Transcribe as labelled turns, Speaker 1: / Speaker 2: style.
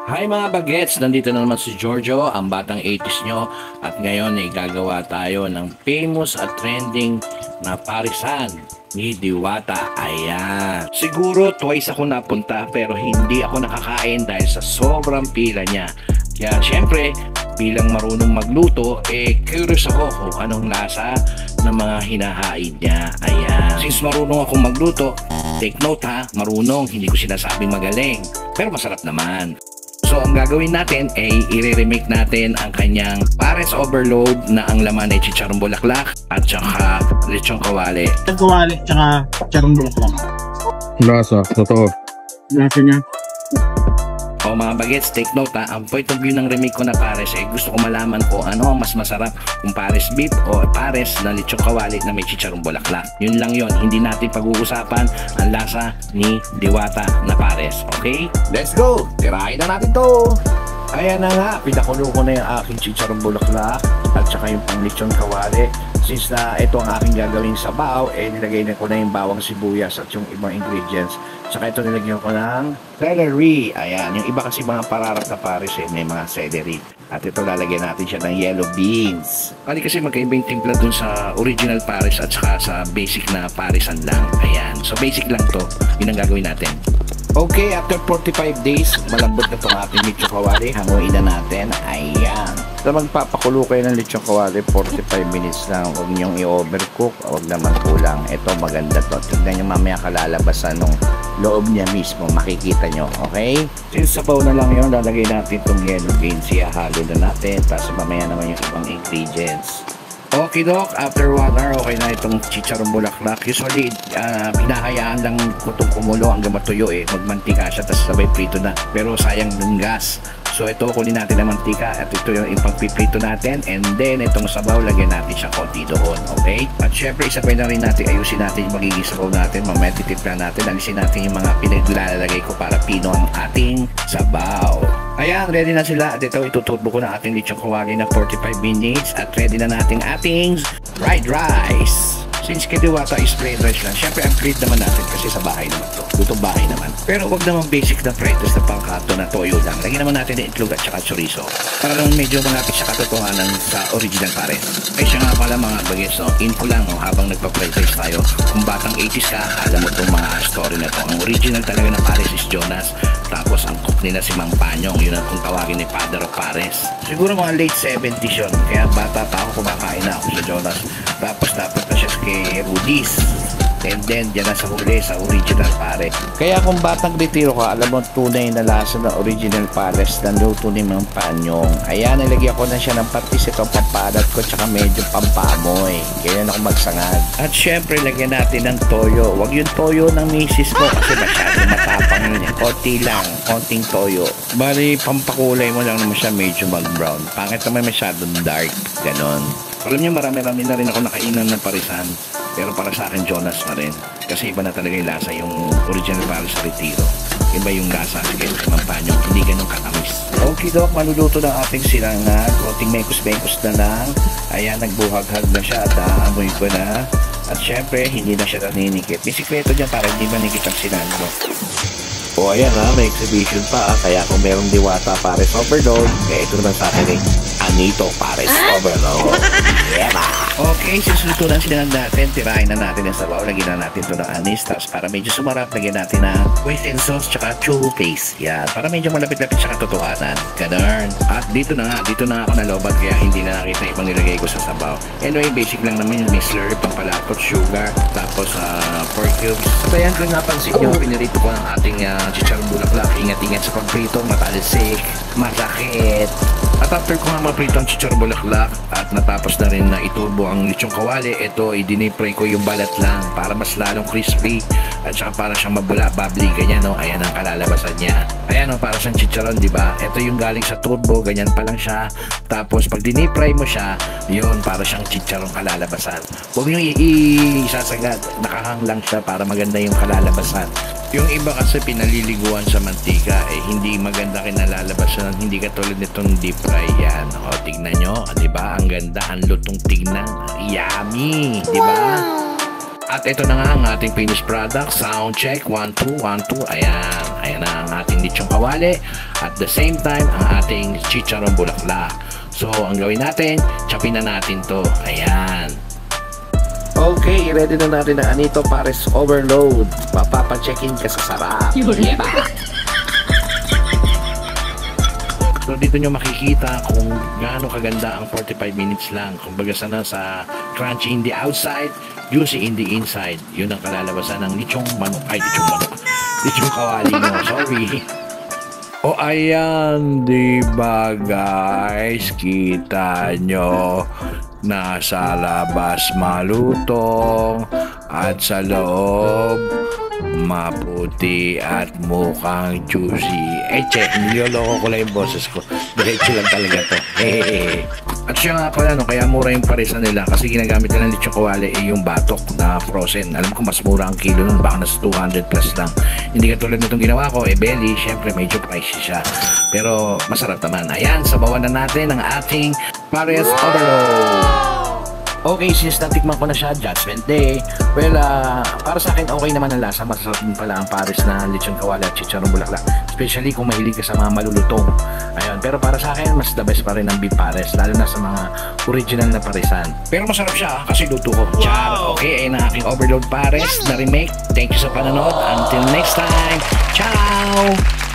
Speaker 1: Hi mga bagets! Nandito na naman si Giorgio, ang batang 80s nyo. At ngayon ay gagawa tayo ng famous at trending na parisan ni Diwata. Ayan. Siguro twice ako napunta pero hindi ako nakakain dahil sa sobrang pila niya. Kaya syempre, bilang marunong magluto, curious ako kung anong lasa ng mga hinahain niya. Ayan. Since marunong akong magluto, take note ha, marunong, hindi ko sinasabing magaling. Pero masarap naman. So ang gagawin natin ay i-remake natin ang kanyang Pares Overload na ang laman ay chicharong bulaklak at saka lechong kawali.
Speaker 2: Lechong kawali tsaka chicharong bulaklak.
Speaker 3: Lasa, totoo.
Speaker 2: Lasa niya.
Speaker 1: O mga bagets, take note ha, ang point of view ng remake ko na pares gusto ko malaman ko ano ang mas masarap, kung pares beef o pares na lechong kawali na may chicharong bulaklak. Yun lang yun, hindi natin pag-uusapan ang lasa ni Diwata na pares. Okay? Let's go! Tirahin na natin to! Ayan na nga, pinakulo ko na yung aking chicharong bulaklak at saka yung pang lechong kawali. Since na ito ang aking gagawing sabaw, nilagay na ko na yung bawang sibuyas at yung ibang ingredients. Tsaka ito nilagyan ko ng celery. Ayan, yung iba kasi mga pararap na pares may mga celery. At ito lalagyan natin siya ng yellow beans. Kali kasi magkaiba yung timpla dun sa original pares at saka sa basic na parisan lang. Ayan, so basic lang to. Yun ang gagawin natin. Okay, after 45 days, malambot na itong ating lechong kawali. Hanguin na natin. Ayan. So magpapakulo kayo ng lechong kawali, 45 minutes lang. Huwag niyong i-overcook. Huwag naman kulang. Ito maganda to. Tignan nyo mamaya kalalabasan ng loob niya mismo. Makikita nyo. Okay? Since sabaw na lang yun, lalagay natin itong yellow beans. Halo na natin. Tapos mamaya naman yung ibang ingredients. Okay dok, after 1 hour okay na itong chicharong bulaklak. Usually pinahayaan lang kutong kumulo hanggang matuyo magmantika siya tapos sabay prito na, pero sayang ng gas. So ito kunin natin ang mantika at ito yung ipagpiprito natin, and then itong sabaw lagyan natin siya konti doon. Okay, at syempre isabay na rin natin, ayusin natin yung magiging sabaw natin. Mamaya titimpla natin, alisin natin yung mga pinaglalagay ko para pino ang ating sabaw. Ayan, ready na sila. At ito, ituturbo ko ng ating lechong kawali na 45 minutes. At ready na nating ating fried rice. Since kay Diwata is plain rice lang, syempre upgrade naman natin kasi sa bahay naman to. Lutong bahay naman. Pero wag naman basic na fried rice na pangkato na toyo lang. Lagyan naman natin ng itlog at saka chorizo. Para naman medyo malapit sa katotohanan sa original pares. Ay siya nga pala mga bagets, no? Info lang, no? Habang nagpa-fried rice tayo. Kung batang 80s ka, alam mo itong mga story na to. Ang original talaga ng pares is Jonas. Tapos ang cook nila si Mang Panyong, yun ang kung tawagin ni Father of Pares. Siguro mga late 70s yun, kaya bata pa ako, kumakain na ako sa Jonas. Tapos dapat na siya kay Rudy's. And then, dyan na sa huli, sa original Pares. Kaya kung batang retiro ka, alam mo tunay na lasa ng original Pares na luto ni Mang Panyong. Ayan, nilagyan ko na siya ng patis, itong pampalat ko, tsaka medyo pampamoy. Kaya na ako magsangad. At syempre, lagyan natin ng toyo. Huwag yung toyo ng misis ko kasi masyadong matapang yun. Konti lang, konting toyo. Bali, pampakulay mo lang naman siya medyo mag-brown. Pangit naman masyadong dark. Ganon. Alam niyo, marami-rami na rin ako nakainan ng parisan. Pero para sa akin, Jonas pa rin. Kasi iba na talaga yung lasa, yung original Pares sa Retiro. Iba yung lasa sa Mang Panyong, hindi ganun katamis. Okay dok, maluluto ng ating silangan. Konting mekos-mekos na lang. Ayan, nagbuhaghag na siya at aamoy ko na. At syempre, hindi na siya naninikit. May sikreto dyan para hindi manikit ang silangan mo. O ayan may exhibition pa. Kaya kung merong Diwata Pares Overload, kaya ito naman sa akin Anito Pares Overload. Yeah. Okay, susuluto lang silang natin. Tirahin na natin ang sabaw. Lagyan na natin ito ng anis. Tapos para medyo sumarap, lagyan natin ng hoisin sauce tsaka chili paste. Yan, para medyo malapit-lapit sa katotohanan. Ganun. At dito na nga ako nalobat kaya hindi na nakita ibang nilagay ko sa sabaw. Anyway, basic lang naman yung slurry, pampalapot, sugar, tapos pork cubes. At ayan, kung napansin nyo, pinirito ko ang ating chicharong bulaklak. Ingat-ingat sa pagprito, matalsik, masakit. At after ko nga maprito ang chicharong bulaklak at natapos na rin na iturbo ang lechong kawali, ito i-dinipray ko yung balat lang para mas lalong crispy at saka para siyang mabula, bubbly, ganyan no. Ayan ang kalalabasan niya. Ayan no, para siyang chicharon, di ba? Ito yung galing sa turbo, ganyan pa lang siya. Tapos pag dinipray mo siya, yun para siyang chicharon kalalabasan. Huwag nyo isasagad, nakahang lang siya para maganda yung kalalabasan. Yung iba kasi pinaliliguan sa mantika hindi maganda kinalalabasan, hindi katulad nitong deep fry. Yan, o tignan nyo, di ba? Ang ganda, ang lutong tignan, yummy, di ba? At ito na nga ang ating finished product. Sound check, 1, 2, 1, 2. Ayan. Ayan na ang ating lechong kawali. At the same time, ang ating chicharon bulaklak. So, ang gawin natin, chopin na natin to. Ayan. Okay, ready na natin ang Anito Pares Overload. Mapapacheckin ka sa sarap. Yeah. So dito nyo makikita kung gaano kaganda ang 45 minutes lang. Kumbaga sana sa crunchy in the outside, juicy in the inside. Yun ang kalalabasan ng lechong manok. Ay, lechong manok. Lechong kawali mo. Sorry. O ayan, diba guys? Kita nyo. Nasa labas malutong at sa loob maputi at mukhang juicy. Check, niloloko ko lang yung boses ko. Diretso lang talaga to. At siya nga pala, no, kaya mura yung paresa nila kasi ginagamit nila ng lechong kawali yung batok na frozen. Alam ko mas mura ang kilo nun, baka nasa 200 plus lang. Hindi katulad nitong ginawa ko, belly, syempre medyo pricey siya. Pero masarap naman. Ayan, sabawan na natin ang ating Pares Overload. Okay, since natikman ko na siya, Judgment Day. Well, para sa akin, okay naman ang lasa. Masarap din pala ang pares na lechon kawali at chicharon bulaklak. Especially kung mahilig ka sa mga malulutong. Ayun, pero para sa akin, mas the best pa rin ang beef pares. Lalo na sa mga original na paresan. Pero masarap siya kasi luto ko. Char! Okay, ayun ang aking overload pares na remake. Thank you sa panonood. Until next time, ciao!